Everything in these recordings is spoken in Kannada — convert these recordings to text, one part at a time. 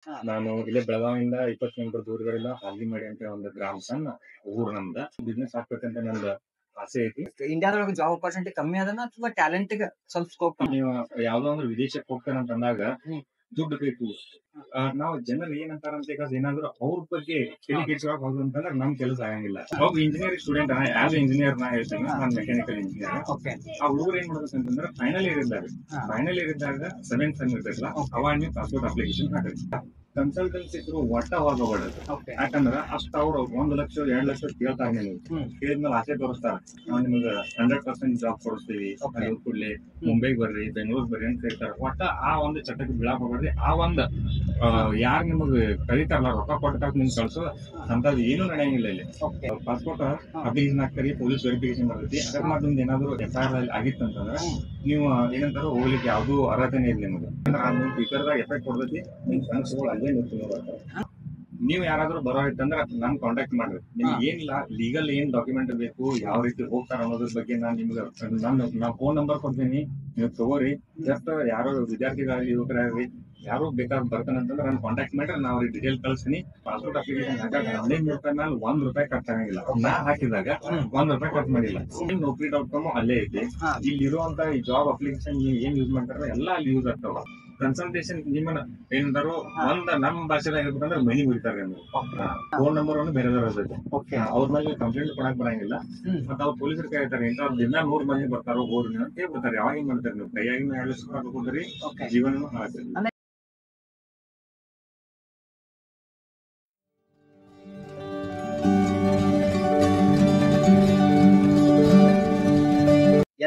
ಹಾ. ನಾನು ಇಲ್ಲೇ ಬೆಳಗಾವಿಯಿಂದ 20 ಕಿಲೋಮೀಟರ್ ದೂರಗಳಿಲ್ಲ ಹಾಲ್ದಿಮಡಿ ಅಂತ ಒಂದು ಗ್ರಾಮ ಸಣ್ಣ ಊರು ನಮ್ದ. ಬಿಸ್ನೆಸ್ ಹಾಕ್ಬೇಕಂತ ನಂದು ಆಸೆ ಐತಿ. ಇಂಡಿಯಾದೊಳಗ ಜಾಬ್ ಅಪರ್ಚುನಿಟಿ ಕಮ್ಮಿ ಅದನ ಅಥವಾ ಟ್ಯಾಲೆಂಟ್‌ಗೆ ಸ್ವಲ್ಪ ಸ್ಕೋಪ್ ನೀವು ಯಾವ್ದೋ ಒಂದು ವಿದೇಶಕ್ಕೆ ಹೋಗ್ತಾರಂತ ಅಂದಾಗ ಹ್ಮ್. ದುಡ್ಡು ಬೇಕು. ನಾವು ಜನರು ಏನಂತಾರಂತ ಈಗ ಏನಾದ್ರು ಅವ್ರ ಬಗ್ಗೆ ತಲೆ ಕೆಡ್ಸ್ಕೊಳಕ್ ಹೋದ್ರು ಅಂತಂದ್ರೆ ನಮ್ ಕೆಲಸ ಆಗಂಗಿಲ್ಲ. ಒಬ್ಬ ಇಂಜಿನಿಯರಿಂಗ್ ಸ್ಟೂಡೆಂಟ್ ಆಸ್ ಇಂಜಿನಿಯರ್ ನಾ ಹೇಳ್ತೇನೆ, ನಾನು ಮೆಕ್ಯಾನಿಕಲ್ ಇಂಜಿನಿಯರ್. ಓಕೆ. ಆ ಹುಡುಗರು ಏನ್ ಮಾಡ್ಬೇಕಂತಂದ್ರೆ ಫೈನಲ್ ಇಯರ್ ಇದ್ದಾಗ ಹಾ. ಫೈನಲ್ ಇಯರ್ ಇದ್ದಾಗ 7th ಸೆಮ್ ಇರ್ತೈತಲ್ಲ, ಅವಾಗ ನೀವು ಪಾಸ್ಪೋರ್ಟ್ ಅಪ್ಲಿಕೇಶನ್ ಹಾಕ್ರಿ. ಕನ್ಸಲ್ಟೆನ್ಸಿ ಥ್ರೂ ಒಟ್ಟ ಹೋಗಬಾರ್ದು. ಓಕೆ. ಯಾಕಂದ್ರ ಅಷ್ಟ ಅವ್ರು 1 ಲಕ್ಷ 2 ಲಕ್ಷ ಕೇಳ್ತಾರೆ ನಿಮ್ಗೆ. ಕೇಳಿದ್ಮೇಲೆ ಆಸೆ ತೋರಿಸ್ತಾರ, ನಾವು ನಿಮ್ಗೆ 100% ಜಾಬ್ ಕೊಡಿಸ್ತೀವಿ, Okay. ಅಲ್ಲಿ ಕೂಡಲೇ ಮುಂಬೈಗೆ ಬರ್ರಿ, ಬೆಂಗಳೂರು ಬರ್ರಿ ಅಂತ ಹೇಳ್ತಾರೆ. ಒಟ್ಟ ಆ ಒಂದು ಚಟಕ್ಕೆ ಬೀಳಾಕ್ ಹೋಗ್ಬೇಡ್ರಿ. ಆ ಒಂದು ಯಾರು ನಿಮಗೆ ಕರೀತಾರಲ್ಲ ರೊಕ್ಕ ಕೊಟ್ಟಾಗ ನಿಮ್ಗೆ ಕಳ್ಸೋ ಅಂತದ್ ಏನು ನಡೆಯಂಗಿಲ್ಲ ಇಲ್ಲಿ. ಓಕೆ. ಪಾಸ್ಪೋರ್ಟ್ ಅಪ್ಲಿಕೇಶನ್ ಹಾಕ್ತಾರೆ, ಪೊಲೀಸ್ ವೆರಿಫಿಕೇಶನ್ ಬರ್ತೈತಿ. ಅಕಸ್ಮಾತ್ ನಿಮ್ದು ಏನಾದ್ರು FIR ಆಗಿತ್ತು ಅಂತಂದ್ರೆ ನೀವು ಏನಂತಾರ ಹೋಗ್ಲಿಕ್ಕೆ ಯಾವ್ದು ಅರ್ಹತೆನೇ ಇಲ್ಲ ನಿಮ್ಗೆ. ಅದು ಫ್ಯೂಚರ್ದಾಗ ಎಫೆಕ್ಟ್ ಕೊಡ್ತೈತಿ. ನಿಮ್ ಕನಸುಗಳು ಅಲ್ಲೇ ನಿಂತು. ನೀವು ಯಾರಾದ್ರೂ ಬರೋ ಇತ್ತಂದ್ರ ನಾನ್ ಕಾಂಟ್ಯಾಕ್ಟ್ ಮಾಡ್ರಿ. ನಿಮ್ಗೆ ಏನಿಲ್ಲ ಲೀಗಲ್ ಏನ್ ಡಾಕ್ಯುಮೆಂಟ್ ಬೇಕು, ಯಾವ ರೀತಿ ಹೋಗ್ತಾರ ಅನ್ನೋದ್ರ ಬಗ್ಗೆ ನಾನ್ ನಿಮ್ಗೆ ನಾ ಫೋನ್ ನಂಬರ್ ಕೊಡ್ತೀನಿ, ನೀವು ತಗೋರಿ. ಜಸ್ಟ್ ಯಾರೋ ವಿದ್ಯಾರ್ಥಿಗಳಲ್ಲಿ ಯುವಕರಾಗ್ರಿ ಯಾರು ಬೇಕಾದ್ರೆ ಬರ್ತಾನಂತಂದ್ರೆ ನಾನು ಕಾಂಟ್ಯಾಕ್ಟ್ ಮಾಡ್ರಿ, ನಾ ಅವ್ರಿಗೆ ಡೀಟೇಲ್ ಕಳ್ಸ್ತೀನಿ. ಪಾಸ್ಪೋರ್ಟ್ ಅಪ್ಲಿಕೇಶನ್ ಹಾಕಾಗ 15 ರೂಪಾಯಿ ಮೇಲೆ 1 ರೂಪಾಯಿ ಖರ್ಚಾಗಂಗಿಲ್ಲ. ನಾ ಹಾಕಿದಾಗ 1 ರೂಪಾಯಿ ಖರ್ಚು ಮಾಡಿಲ್ಲ. Naukri.com ಅಲ್ಲೇ ಐತಿ. ಇಲ್ಲಿ ಇರುವಂತ ಈ ಜಾಬ್ ಅಪ್ಲಿಕೇಶನ್ ನೀವು ಏನ್ ಯೂಸ್ ಮಾಡ್ತಾರ ಎಲ್ಲಾ ಅಲ್ಲಿ ಯೂಸ್ ಆಗ್ತಾವ. ಕನ್ಸಲ್ಟೇಷನ್ ನಿಮ್ಮನ್ನ ಏನಂತಾರೋ ಒಂದ್ ನಮ್ಮ ಭಾಷೆದಾಗ ಹೇಳ್ಬೇಕಂದ್ರೆ ಮನಿ ಮುಗಿತಾರೆ. ಫೋನ್ ನಂಬರ್ ಒಂದು ಬೇರೆ ಇರ್ತೈತೆ. ಓಕೆ. ಅವ್ರ ಮೇಲೆ ಕಂಪ್ಲೇಂಟ್ ಕೊಡಕ್ ಬರಂಗಿಲ್ಲ. ಮತ್ತೆ ಅವ್ರು ಪೊಲೀಸರು ಕೇಳ್ತಾರೆ, ಇಂಥ ದಿನ 100 ಮಂದಿ ಬರ್ತಾರೋ ಊರಿನ ಅಂತ ಕೇಳ್ಬಿಡ್ತಾರೆ. ಯಾವಾಗ ಹಿಂಗ್ ಮಾಡ್ತಾರೆ ನೀವು ಕೈಯಾಗಿನ 2 ಲಕ್ಷ ರೂಪಾಯಿ ಹಾಕೋದ್ರಿ, ಓಕೆ. ಜೀವನನೂ ಹಾಳಾಗ್ತದೆ.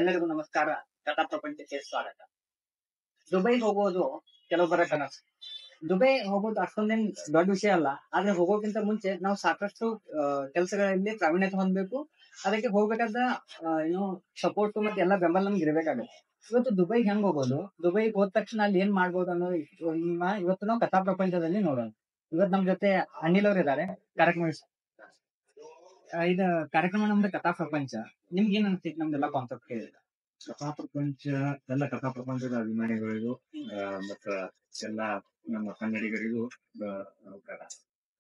ಎಲ್ಲರಿಗೂ ನಮಸ್ಕಾರ. ಕಥಾ ಪ್ರಪಂಚಕ್ಕೆ ಸ್ವಾಗತ. ದುಬೈ ಹೋಗೋದು ಕೆಲವೊಬ್ಬರ ಕನಸು. ದುಬೈ ಹೋಗೋದು ಅಷ್ಟೊಂದೇನ್ ದೊಡ್ಡ ವಿಷಯ ಅಲ್ಲ. ಆದ್ರೆ ಹೋಗೋಕ್ಕಿಂತ ಮುಂಚೆ ನಾವು ಸಾಕಷ್ಟು ಕೆಲಸಗಳಲ್ಲಿ ಪ್ರಾವೀಣ್ಯತೆ ಹೊಂದಬೇಕು. ಅದಕ್ಕೆ ಹೋಗ್ಬೇಕಾದ ಏನು ಸಪೋರ್ಟ್ ಮತ್ತೆ ಎಲ್ಲ ಬೆಂಬಲ ನಮ್ಗೆ ಇರಬೇಕಾಗುತ್ತೆ. ಇವತ್ತು ದುಬೈಗೆ ಹೆಂಗ್ ಹೋಗೋದು, ದುಬೈಗೆ ಹೋದ ತಕ್ಷಣ ಅಲ್ಲಿ ಏನ್ ಮಾಡ್ಬೋದು ಅನ್ನೋದು ಇವತ್ತು ನಾವು ಕಥಾ ಪ್ರಪಂಚದಲ್ಲಿ ನೋಡೋಣ. ಇವತ್ತು ನಮ್ ಜೊತೆ ಅನಿಲ್ ಅವ್ರು ಇದ್ದಾರೆ. ಕಾರ್ಯಕ್ರಮ ಇದು ಕಾರ್ಯಕ್ರಮ ನಮ್ದು ಕಥಾ ಪ್ರಪಂಚ. ನಿಮ್ಗೆ ಏನ್ ಅನ್ಸ್ತೈತಿ ನಮ್ದೆಲ್ಲ ಕಾನ್ಸೆಪ್ಟ್ ಕೇಳಿದ್ರೆ? ಕಥಾ ಪ್ರಪಂಚ ಎಲ್ಲ ಕಥಾ ಪ್ರಪಂಚದ ಅಭಿಮಾನಿಗಳಿಗೂ ಮತ್ತ ಎಲ್ಲ ನಮ್ಮ ಕನ್ನಡಿಗರಿಗೂ ನಮಸ್ಕಾರ.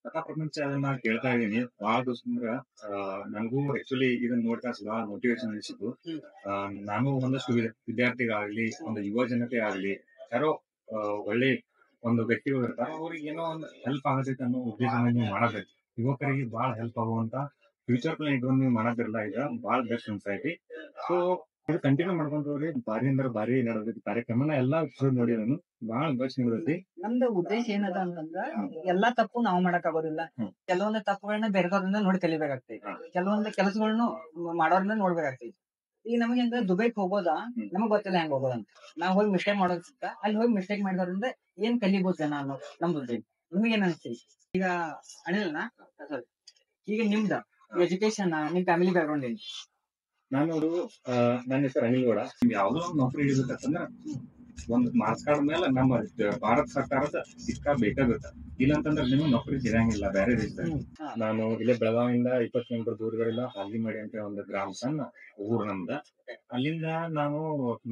ಕಥಾ ಪ್ರಪಂಚ ನಾ ಕೇಳ್ತಾ ಇದೀನಿ ಬಹಳ ದಿವಸದಿಂದ. ನನಗೂ ಆಕ್ಚುಲಿ ಇದನ್ನ ನೋಡ್ತಾ ಬಹಳ ಮೋಟಿವೇಶನ್ ಅನಿಸಿತು. ನಾನು ಒಂದಷ್ಟು ವಿದ್ಯಾರ್ಥಿಗಳಾಗ್ಲಿ, ಒಂದು ಯುವ ಜನತೆ ಆಗ್ಲಿ, ಯಾರೋ ಒಳ್ಳೆ ಒಂದು ವ್ಯಕ್ತಿಗಳು ಇರ್ತಾರೆ, ಅವ್ರಿಗೆ ಏನೋ ಒಂದು ಹೆಲ್ಪ್ ಆಗತೈತೆ ಅನ್ನೋ ಉದ್ದೇಶದಿಂದ ನೀವು ಮಾಡಬೇಕು. ಯುವಕರಿಗೆ ಬಹಳ ಹೆಲ್ಪ್ ಆಗುವಂತ ಫ್ಯೂಚರ್ ಪ್ಲಾನ್ ಇಟ್ಕೊಂಡು ನೀವು ಮಾಡದಿರಲ್ಲ, ಈಗ ಬಹಳ ಬೆಸ್ಟ್ ಅನ್ಸೈತಿ. ಸೊ ಇದು ಕಂಟಿನ್ಯೂ ಮಾಡ್ಕೊಂತ ಹೋಗ್ರಿ. ಭಾರಿ ಅಂದ್ರೆ ಭಾರಿ ನಡೆದೈತಿ ಕಾರ್ಯಕ್ರಮನ ಎಲ್ಲಾ ನೋಡಿ ನಾನು ಬಹಳ ಬೆಸ್ಟ್ ನಡೆದೈತಿ. ನಮ್ದು ಉದ್ದೇಶ ಏನದ ಅಂತಂದ್ರ ಎಲ್ಲಾ ತಪ್ಪು ನಾವು ಮಾಡಕ್ ಆಗೋದಿಲ್ಲ. ಕೆಲವೊಂದು ತಪ್ಪುಗಳನ್ನ ಬೇರೆದವ್ರಿಂದ ನೋಡಿ ಕಲಿಬೇಕಾಗ್ತೈತಿ. ಕೆಲವೊಂದು ಕೆಲಸಗಳನ್ನು ಮಾಡೋರ್ನ ನೋಡ್ಬೇಕಾಗ್ತೈತಿ. ಈಗ ನಮಗೆ ಹೆಂಗ ದುಬೈಕ್ ಹೋಗೋದಾ ನಮಗ್ ಗೊತ್ತಿಲ್ಲ ಹೆಂಗ್ ಹೋಗೋದಂತ. ನಾವ್ ಹೋಗಿ ಮಿಸ್ಟೇಕ್ ಮಾಡೋದ್ಕಿಂತ ಅಲ್ಲಿ ಹೋಗಿ ಮಿಸ್ಟೇಕ್ ಮಾಡಿದ್ರಿಂದ ಏನ್ ಕಲಿಬಹುದು ಜನ ಅನ್ನೋ ನಮ್ದು ಉದ್ದೇಶ. ನಿಮ್ಗೆ ಏನ್ ಅನಿಸ್ತೈತಿ? ಈಗ ಅನಿಲ್ನ ಈಗ ನಿಮ್ದ ಎಜುಕೇಶನ್, ನಿಮ್ ಫ್ಯಾಮಿಲಿ ಬ್ಯಾಕ್ಗ್ರೌಂಡ್ ಏನು? ನಾನು ನನ್ನ ಹೆಸರು ಅನಿಲ್ ಗೌಡ. ಯಾವ್ದೋ ಒಂದು ನೌಕರಿ ಹಿಡಿಬೇಕಂದ್ರ ಒಂದು ಮಾರ್ಕ್ಸ್ ಕಾರ್ಡ್ ಮೇಲೆ ನಮ್ಮ ಭಾರತ ಸರ್ಕಾರದ ಸಿಕ್ಕ ಬೇಕಾಗುತ್ತೆ. ಇಲ್ಲಂತಂದ್ರೆ ನಿಮ್ಗೆ ನೌಕರಿ ಸಿಗಂಗಿಲ್ಲ ಬೇರೆ ದೇಶದಲ್ಲಿ. ನಾನು ಇಲ್ಲೇ ಬೆಳಗಾವಿಯಿಂದ 20 ಕಿಲೋಮೀಟರ್ ದೂರಗಳಿಲ್ಲ ಹಾಲ್ದಿಮಡಿ ಅಂತ ಒಂದು ಗ್ರಾಮ ಸಣ್ಣ ಊರು ನಮ್ದ. ಅಲ್ಲಿಂದ ನಾನು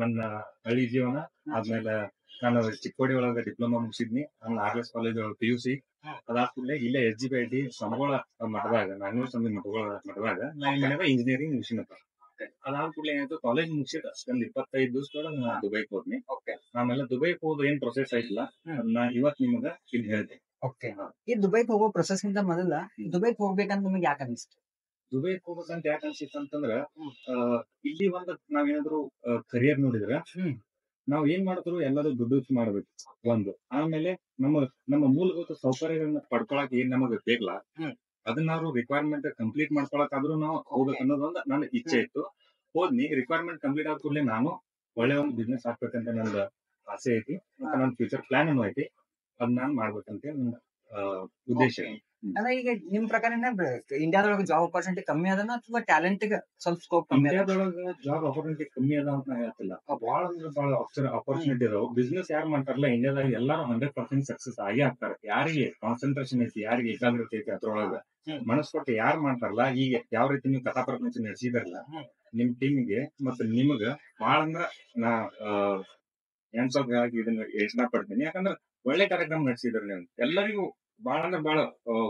ನನ್ನ ಹಳ್ಳಿ ಜೀವನ ಆದ್ಮೇಲೆ ನಾನು ಚಿಕ್ಕೋಡಿ ಒಳಗ ಡಿಪ್ಲೊಮಾ ಮುಗಿಸಿದ್ನಿ. ನಾನು RS ಕಾಲೇಜ್ PUC ಅದಾದ್ಮೇಲೆ ಇಲ್ಲೇ SGPIT ಸಮಗೋಳ ಮಠದಾಗ, ನಾಗನೂರ್ ಸ್ವಾಮಿ ಮಠದಾಗ ನಾನು ಇಂಜಿನಿಯರಿಂಗ್ ಮುಗಿಸಿನಪ್ಪ. ಅದಾದ ಕೂಡಲೇ ಏನಾಯ್ತು, ಕಾಲೇಜ್ ಮುಗಿಸಿದ ಒಂದು 25 ದಿವಸದೊಳಗೆ ನಾನು ದುಬೈಗೆ ಹೋದ್ನಿ. ಆಮೇಲೆ ದುಬೈಗೆ ಹೋದ ಏನ್ ಪ್ರೊಸೆಸ್ ಆಯ್ತಲ್ಲ ಅದನ್ನ ಇವತ್ ನಿಮಗ ಇಲ್ಲಿ ಹೇಳ್ದೆ. ಈ ದುಬೈಗೆ ಹೋಗೋ ಪ್ರೊಸೆಸ್ ಗಿಂತ ಮೊದಲ ದುಬೈಗೆ ಹೋಗ್ಬೇಕಂತ ನಿಮ್ಗೆ ಯಾಕೆ ಅನಿಸ್ತು? ದುಬೈಗೆ ಹೋಗ್ಬೇಕಂತ ಯಾಕೆ ಅನ್ಸಿತ್ತು ಅಂತಂದ್ರ, ಇಲ್ಲಿ ಒಂದು ನಾವೇನಾದ್ರು ಕರಿಯರ್ ನೋಡಿದ್ರ ನಾವ್ ಏನ್ ಮಾಡಿದ್ರು ಎಲ್ಲರೂ ದುಡ್ಡು ಮಾಡ್ಬೇಕು ಒಂದು. ಆಮೇಲೆ ನಮ್ಮ ನಮ್ಮ ಮೂಲಭೂತ ಸೌಕರ್ಯಗಳನ್ನ ಪಡ್ಕೊಳಕ್ ಏನ್ ನಮಗ್ ಬೇಕಲ್ಲ ಅದನ್ನಾದ್ರು ರಿಕ್ವೈರ್ಮೆಂಟ್ ಕಂಪ್ಲೀಟ್ ಮಾಡ್ಕೊಳಕಾದ್ರೂ ನಾವು ಹೋಗ್ಬೇಕು ಅನ್ನೋದೊಂದು ನನ್ನ ಇಚ್ಛೆ ಇತ್ತು. ಹೋದ್ನಿ, ರಿಕ್ವೈರ್ಮೆಂಟ್ ಕಂಪ್ಲೀಟ್ ಆದ ಕೂಡಲೇ ನಾನು ಒಳ್ಳೆ ಒಂದು ಬಿಸ್ನೆಸ್ ಹಾಕ್ಬೇಕಂತ ನಂದು ಆಸೆ ಐತಿ. ಮತ್ತೆ ನನ್ನ ಫ್ಯೂಚರ್ ಪ್ಲಾನ್ ಅನ್ನು ಐತಿ, ಅದ್ ನಾನ್ ಮಾಡ್ಬೇಕಂತ ನನ್ನ ಉದ್ದೇಶ. ಅಲ್ಲ, ಈಗ ನಿಮ್ ಪ್ರಕಾರ ಇಂಡಿಯಾದೊಳಗ ಜಾಬ್ ಅಪರ್ಚುನಿಟಿ ಕಮ್ಮಿ ಅದನ ಅಥವಾ ಟ್ಯಾಲೆಂಟ್ ಸ್ವಲ್ಪ ಸ್ಕೋಪ್ ಕಮ್ಮಿ? ಇಂಡಿಯಾದೊಳಗ ಜಾಬ್ ಅಪರ್ಚುನಿಟಿ ಕಮ್ಮಿ ಅದ ಅಂತ ಹೇಳ್ತಿಲ್ಲ, ಬಹಳ ಅಂದ್ರೆ ಬಹಳ ಅಪರ್ಚುನಿಟಿ ಇದಾವ. ಬಿಸ್ನೆಸ್ ಯಾರು ಮಾಡ್ತಾರಲ್ಲ ಇಂಡಿಯಾದಾಗ ಎಲ್ಲಾರು 100% ಸಕ್ಸಸ್ ಆಗೇ ಆಗ್ತಾರೆ. ಯಾರಿಗೆ ಕಾನ್ಸಂಟ್ರೇಷನ್ ಐತಿ, ಯಾರಿಗೆ ಏಕಾಗ್ರತೆ ಐತಿ ಅದ್ರೊಳಗ ಮನಸ್ಸು ಕೊಟ್ಟು ಯಾರು ಮಾಡ್ತಾರಲ್ಲ, ಈಗ ಯಾವ ರೀತಿ ನೀವು ಕಥಾ ಪ್ರಪಂಚ ನಡೆಸಿದಾರಲ್ಲ ನಿಮ್ ಟೀಮ್ಗೆ ಮತ್ತೆ ನಿಮಗ ಬಹಳ ಅಂದ್ರ ನಾ ಇದನ್ನ ಇಷ್ಟ ಪಡ್ತೀನಿ. ಯಾಕಂದ್ರ ಒಳ್ಳೆ ಕಾರ್ಯಕ್ರಮ ನಡೆಸಿದ್ರಿ ನೀವು. ಎಲ್ಲರಿಗೂ ಬಹಳ ಅಂದ್ರೆ ಬಹಳ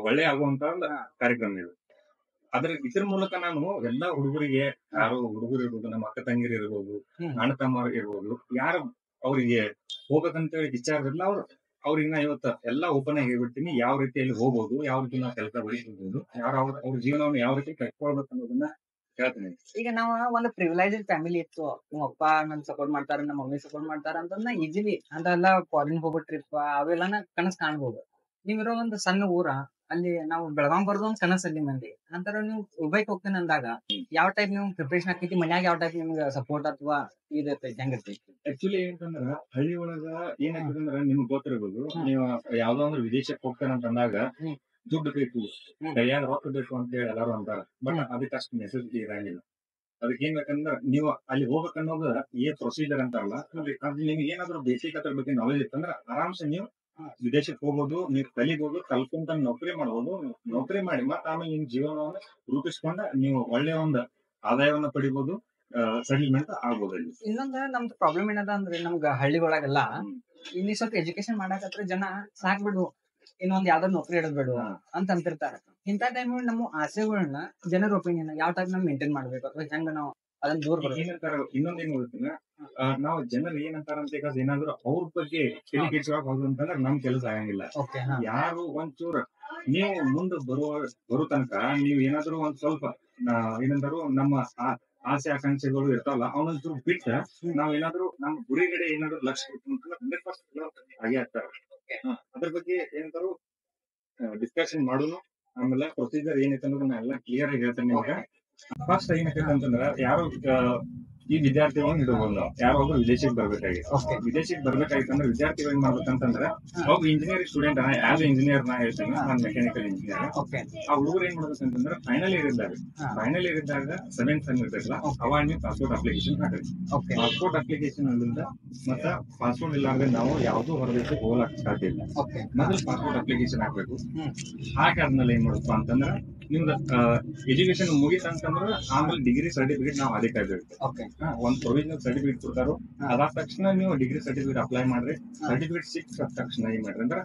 ಒಳ್ಳೆ ಆಗುವಂತ ಒಂದು ಕಾರ್ಯಕ್ರಮ ಇದು. ಇದ್ರ ಮೂಲಕ ನಾನು ಎಲ್ಲಾ ಹುಡುಗರಿಗೆ, ಯಾರು ಹುಡುಗರು ಇರ್ಬೋದು, ನಮ್ಮ ಅಕ್ಕ ತಂಗಿರು ಇರ್ಬೋದು, ಅಣ್ಣ ತಮ್ಮ ಇರ್ಬೋದು, ಯಾರು ಅವ್ರಿಗೆ ಹೋಗ್ಬೇಕಂತ ಇಚ್ಛೆ ಇರಲಿಲ್ಲ, ಅವ್ರಿಗೆ ನಾ ಇವತ್ತ ಎಲ್ಲಾ ಓಪನ್ ಆಗಿ ಹೇಳ್ಬಿಡ್ತೀನಿ. ಯಾವ ರೀತಿಯಲ್ಲಿ ಹೋಗ್ಬೋದು, ಯಾವ ರೀತಿ ನಾವು ಕೆಲಸ ಬಯಸಬಹುದು, ಅವ್ರ ಜೀವನವನ್ನು ಯಾವ ರೀತಿ ಕಟ್ಕೊಳ್ಬೇಕು ಅನ್ನೋದನ್ನ ಹೇಳ್ತೀನಿ. ಈಗ ನಾವು ಒಂದು ಪ್ರಿವಿಲೈಸ್ಡ್ ಫ್ಯಾಮಿಲಿ ಇತ್ತು, ನಮ್ಮ ಅಪ್ಪ ನನ್ ಸಪೋರ್ಟ್ ಮಾಡ್ತಾರ, ನಮ್ಮ ಮಮ್ಮಿ ಸಪೋರ್ಟ್ ಮಾಡ್ತಾರ ಅಂತಂದ್ರ ಈಜಿಲಿ ಅಂತೆಲ್ಲ ಫಾರಿನ್ ಹೋಗೋ ಟ್ರಿಪ್ ಅವೆಲ್ಲ ಕನಸ್ ಕಾಣ್ಬೋದು. ನೀವಿರೋ ಒಂದು ಸಣ್ಣ ಊರ, ಅಲ್ಲಿ ನಾವು ಬೆಳಗಾವ್ ಬರ್ದು ಒಂದ್ ಕನಸಲ್ಲಿ ಮಂದಿ ಅಂತಾರ. ನೀವು ದುಬೈಕ್ ಹೋಗ್ತೇನೆ ಅಂದಾಗ ಯಾವ ಟೈಪ್ ನೀವು ಪ್ರಿಪರೇಷನ್ ಆಕೈತಿ, ಮನ್ಯಾಗ ಯಾವ ಟೈಪ್ ನಿಮ್ಗೆ ಸಪೋರ್ಟ್ ಅಥವಾ ಇರ್ತೈತಿ, ಹೆಂಗಿರ್ತೈತಿ? ಆಕ್ಚುಲಿ ಏನಂತಂದ್ರ ಹಳ್ಳಿ ಒಳಗ ಏನಾಗ್ತದಂದ್ರ ನಿಮ್ಗೆ ಗೊತ್ತಿರ್ಬೋದು, ನೀವು ಯಾವ್ದೋ ಒಂದು ವಿದೇಶಕ್ಕೆ ಹೋಗ್ತಾರ ಅಂತಂದಾಗ ದುಡ್ಡು ಬೇಕು, ಕೈಯಾಗ ರೊಕ್ಕ ಬೇಕು ಅಂತ ಹೇಳಿ ಎಲ್ಲಾರು ಅಂತಾರ. ಬಟ್ ಅದಕ್ಕೆ ಅಷ್ಟು ನೆಸೆಸಿಟಿ ಇರಂಗಿಲ್ಲ. ಅದಕ್ಕೆ ಏನ್ ಬೇಕಂದ್ರ ನೀವು ಅಲ್ಲಿ ಹೋಗ್ಬೇಕನ್ನೋದು ಏನ್ ಪ್ರೊಸೀಜರ್ ಅಂತಾರಲ್ಲ, ಅದು ನಿಮ್ಗೆ ಏನಾದ್ರು ಬೇಸಿಕ್ ಅದ್ರ ಬಗ್ಗೆ ನಾಲೆಜ್ ಇತ್ತಂದ್ರ ಆರಾಮ್ಸೆ ನೀವು ವಿದೇಶಕ್ಕೆ ಹೋಗ್ಬೋದು, ನೀವು ಕಲಿಬಹುದು, ಕಲ್ಕೊಂತ ನೌಕರಿ ಮಾಡ್ಬೋದು. ನೌಕರಿ ಮಾಡಿ ಮತ್ತ ಆಮೇಲೆ ನಿಮ್ ಜೀವನವನ್ನ ರೂಪಿಸ್ಕೊಂಡ ನೀವು ಒಳ್ಳೆ ಒಂದು ಆದಾಯವನ್ನ ಪಡಿಬಹುದು, ಸೆಟಲ್ಮೆಂಟ್ ಆಗ್ಬೋದು. ಅಲ್ಲಿ ಇನ್ನೊಂದ್ ನಮ್ದು ಪ್ರಾಬ್ಲಮ್ ಏನದ ಅಂದ್ರೆ, ನಮ್ಗ ಹಳ್ಳಿಗಳಾಗೆಲ್ಲ ಇಲ್ಲಿ ಸ್ವಲ್ಪ ಎಜುಕೇಶನ್ ಮಾಡಾಕತ್ರ ಜನ ಸಾಕ್ ಬಿಡು, ಇನ್ನೊಂದ್ ಯಾವ್ದಾದ್ರು ನೌಕರಿ ಇಡಬೇಡು ಅಂತ ಅಂತಿರ್ತಾರ. ಇಂಥ ಟೈಮ್ ನಮ್ಮ ಆಸೆಗಳನ್ನ ಜನರ ಒಪಿನಿಯನ್ ಯಾವ ಟೈಪ್ ನಾವು ಮೇಂಟೈನ್ ಮಾಡ್ಬೇಕು, ಅಥವಾ ಹೆಂಗ ನಾವು ಅದನ್ನ ದೂರ ಏನಂತಾರ, ಇನ್ನೊಂದೇನ್ ಗೊತ್ತಿಲ್ಲ, ನಾವು ಜನರು ಏನಂತಾರ ಅಂತ ಈಗ ಏನಾದ್ರು ಅವ್ರ ಬಗ್ಗೆ ತಲೆ ಕೆಡ್ಸ್ಕೊಳಕ್ ಹೋದ್ರು ಅಂತಂದ್ರೆ ನಮ್ ಕೆಲಸ ಆಗಂಗಿಲ್ಲ. ಯಾರು ಒಂಚೂರ ನೀವು ಮುಂದೆ ಬರೋ ತನಕ ನೀವ್ ಏನಾದ್ರು ಒಂದ್ ಸ್ವಲ್ಪ ಏನಂತಾರು ನಮ್ಮ ಆಸೆ ಆಕಾಂಕ್ಷೆಗಳು ಇರ್ತಾವಲ್ಲ, ಅವನೊಂಚೂರು ಬಿಟ್ಟ ನಾವ್ ಏನಾದ್ರು ನಮ್ಮ ಗುರಿಗಡೆ ಏನಾದ್ರು ಲಕ್ಷ್ಯ ಕೊಟ್ಟು 100% ಹಾಗೆ ಆಗ್ತಾರೆ. ಅದ್ರ ಬಗ್ಗೆ ಏನಂತಾರು ಡಿಸ್ಕಷನ್ ಮಾಡೋನು. ಆಮೇಲೆ ಪ್ರೊಸೀಜರ್ ಏನೈತೆ ಅನ್ನೋದನ್ನ ಎಲ್ಲ ಕ್ಲಿಯರ್ ಆಗಿ ಹೇಳ್ತೇನೆ ನಿಮ್ಗೆ. ಫಸ್ಟ್ ಏನೈತೆ ಅಂತಂದ್ರ, ಯಾರು ಈ ವಿದ್ಯಾರ್ಥಿಗಳನ್ನ ಇಡಬಹುದು, ನಾವು ಯಾವಾಗ ವಿದೇಶಕ್ಕೆ ಬರ್ಬೇಕಾಗಿ. ವಿದೇಶಕ್ಕೆ ಬರ್ಬೇಕಾಗಿತ್ತಂದ್ರೆ ವಿದ್ಯಾರ್ಥಿಗಳು ಏನ್ ಮಾಡ್ಬೇಕಂತಂದ್ರೆ, ಒಬ್ಬ ಇಂಜಿನಿಯರಿಂಗ್ ಸ್ಟೂಡೆಂಟ್, ಆಸ್ ಇಂಜಿನಿಯರ್ ನಾ ಹೇಳ್ತೇನೆ, ನಾನು ಮೆಕ್ಯಾನಿಕಲ್ ಇಂಜಿನಿಯರ್. ಆ ಹುಡುಗರು ಏನ್ ಮಾಡ್ಬೇಕಂತಂದ್ರೆ ಫೈನಲ್ ಇಯರ್ ಇದ್ದಾಗ 7th ಸೆಮ್ ಇರ್ತೈತಲ್ಲ, ಅವಾಗ ನೀವು ಪಾಸ್ಪೋರ್ಟ್ ಅಪ್ಲಿಕೇಶನ್ ಹಾಕ್ರಿ. ಪಾಸ್ಪೋರ್ಟ್ ಅಪ್ಲಿಕೇಶನ್ ಅಲ್ಲಿಂದ ಮತ್ತ ಪಾಸ್ಪೋರ್ಟ್ ಇಲ್ಲಾಂದ್ರೆ ನಾವು ಯಾವ್ದು ಹೊರದೇಶಕ್ಕೆ ಹೋಗ್ಲಾಕ ಸಾಧ್ಯ ಇಲ್ಲ. ಮೊದಲು ಪಾಸ್ಪೋರ್ಟ್ ಅಪ್ಲಿಕೇಶನ್ ಹಾಕ್ಬೇಕು. ಹಾಕಾದ್ಮೇಲೆ ಏನ್ ಮಾಡ್ಬೇಕು ಅಂತಂದ್ರೆ, ನಿಮ್ದು ಎಜುಕೇಶನ್ ಮುಗಿತಂತಂದ್ರೆ ಆಮೇಲೆ ಡಿಗ್ರಿ ಸರ್ಟಿಫಿಕೇಟ್ ನಾವು ಅದಕ್ಕೆ ಒಂದ್ ಪ್ರೊವಿಷನಲ್ ಸರ್ಟಿಫಿಕೇಟ್ ಕೊಡ್ತಾರೋ, ಅದಾದ ತಕ್ಷಣ ನೀವು ಡಿಗ್ರಿ ಸರ್ಟಿಫಿಕೇಟ್ ಅಪ್ಲೈ ಮಾಡ್ರಿ. ಸರ್ಟಿಫಿಕೇಟ್ ಸಿಕ್ಕ ತಕ್ಷಣ ಏನ್ ಮಾಡ್ರಿ ಅಂದ್ರೆ,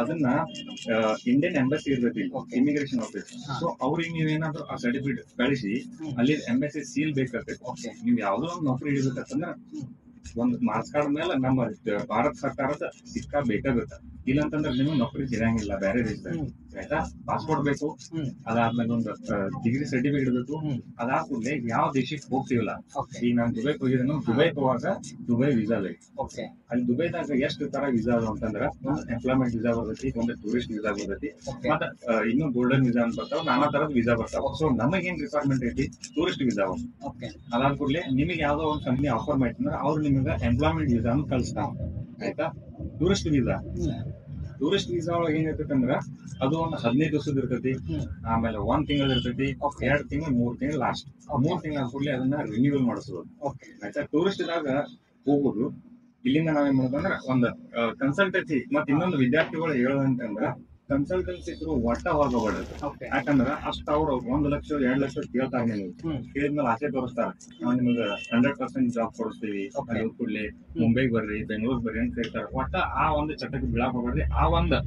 ಅದನ್ನ ಇಂಡಿಯನ್ ಎಂಬಸಿ ಇರ್ತೈತಿ, ಇಮಿಗ್ರೇಷನ್ ಆಫೀಸ್. ಸೊ ಅವ್ರಿಗೆ ನೀವೇನಾದ್ರೂ ಆ ಸರ್ಟಿಫಿಕೇಟ್ ಕಳಿಸಿ, ಅಲ್ಲಿ ಎಂಬಸಿ ಸೀಲ್ ಬೇಕಾಗ್ತೈತಿ. ನೀವ್ ಯಾವ್ದೋ ಒಂದು ನೌಕರಿ ಹಿಡಿಬೇಕಂತಂದ್ರ ಒಂದ್ ಮಾರ್ಕ್ಸ್ ಕಾರ್ಡ್ ಮೇಲೆ ನಮ್ಮ ಭಾರತ ಸರ್ಕಾರದ ಸಿಕ್ಕ ಬೇಕಾಗುತ್ತೆ. ಇಲ್ಲಂತಂದ್ರೆ ನೀವು ನೌಕರಿ ಸಿಗಂಗಿಲ್ಲ ಬೇರೆ ದೇಶದಾಗ. ಆಯ್ತಾ? ಪಾಸ್ಪೋರ್ಟ್ ಬೇಕು, ಅದಾದ್ಮೇಲೆ ಒಂದು ಡಿಗ್ರಿ ಸರ್ಟಿಫಿಕೇಟ್ ಬೇಕು. ಅದಾದ್ಮೇಲೆ ಯಾವ ದೇಶಕ್ಕೆ ಹೋಗ್ತೀವಲ್ಲ, ಈಗ ನಾನು ದುಬೈಕ್ ಹೋಗಿದ್ದೇನೆ, ದುಬೈಕ್ ಹೋಗಾಗ ದುಬೈ ವೀಸಾ ಬೇಕು. ಅಲ್ಲಿ ದುಬೈದಾಗ ಎಷ್ಟು ತರ ವೀಸಾ ಅದಾವ ಅಂತಂದ್ರ, ಒಂದು ಎಂಪ್ಲಾಯ್ಮೆಂಟ್ ವೀಸಾ ಬರ್ತೈತಿ, ಒಂದು ಟೂರಿಸ್ಟ್ ವೀಸಾ ಬರ್ತೈತಿ, ಮತ್ತೆ ಇನ್ನೂ ಗೋಲ್ಡನ್ ವೀಸಾ ಅಂತ ಬರ್ತಾವ, ನಾನಾ ತರದ ವೀಸಾ ಬರ್ತಾವ. ಸೊ ನಮಗೇನ್ ರಿಕ್ವೈರ್ಮೆಂಟ್ ಐತಿ, ಟೂರಿಸ್ಟ್ ವೀಸಾ. ಅದಾದ ಕೂಡಲೇ ನಿಮಗೆ ಯಾವ್ದೋ ಒಂದು ಕಂಪ್ನಿ ಆಫರ್ ಮಾಡಿದ್ರೆ ಅವ್ರು ನಿಮಗೆ ಎಂಪ್ಲಾಯ್ಮೆಂಟ್ ವೀಸಾ ಅಂತ ಕಳಿಸ್ತಾವ. ಆಯ್ತಾ? ಟೂರಿಸ್ಟ್ ವೀಸಾ ಒಳಗೆ ಏನಿರ್ತೈತಿ ಅಂದ್ರ, ಅದು ಒಂದು 15 ದಿವಸದ ಇರ್ತೈತಿ, ಆಮೇಲೆ 1 ತಿಂಗಳ ಇರ್ತೈತಿ, 2 ತಿಂಗಳು, 3 ತಿಂಗಳು, ಲಾಸ್ಟ್ 3 ತಿಂಗಳ ಕೂಡಲೇ ಅದನ್ನ ರಿನ್ಯೂವಲ್ ಮಾಡಿಸೋದು. ಆಯ್ತಾ? ಟೂರಿಸ್ಟ್ ಇದಾಗ ಹೋಗುದು, ಇಲ್ಲಿಂದ ನಾವೇನ್ ಮಾಡೋದಂದ್ರ ಒಂದು ಕನ್ಸಲ್ಟೆನ್ಸಿ. ಮತ್ತೆ ಇನ್ನೊಂದು ವಿದ್ಯಾರ್ಥಿಗಳು ಹೇಳೋದಂತಂದ್ರ, ಕನ್ಸಲ್ಟೆನ್ಸಿ ಥ್ರೂ ಒಟ್ಟ ಹೋಗಬಾರ್ದು. ಯಾಕಂದ್ರ ಅಷ್ಟ ಅವ್ರು 1 ಲಕ್ಷ 2 ಲಕ್ಷ ಕೇಳ್ತಾರೆ. ನೀವು ಕೇಳಿದ್ಮೇಲೆ ಆಸೆ ತೋರಿಸ್ತಾರ, ನಾವು ನಿಮ್ಗೆ 100% ಜಾಬ್ ಕೊಡಿಸ್ತೀವಿ, ಅಲ್ಲಿ ಕೂಡಲೇ ಮುಂಬೈಗೆ ಬರ್ರಿ, ಬೆಂಗಳೂರು ಬರ್ರಿ ಅಂತ ಹೇಳ್ತಾರೆ. ಒಟ್ಟ ಆ ಒಂದು ಚಟಕ್ಕೆ ಬೀಳಾಕ್ ಹೋಗ್ಬಾರ್ರಿ. ಆ ಒಂದು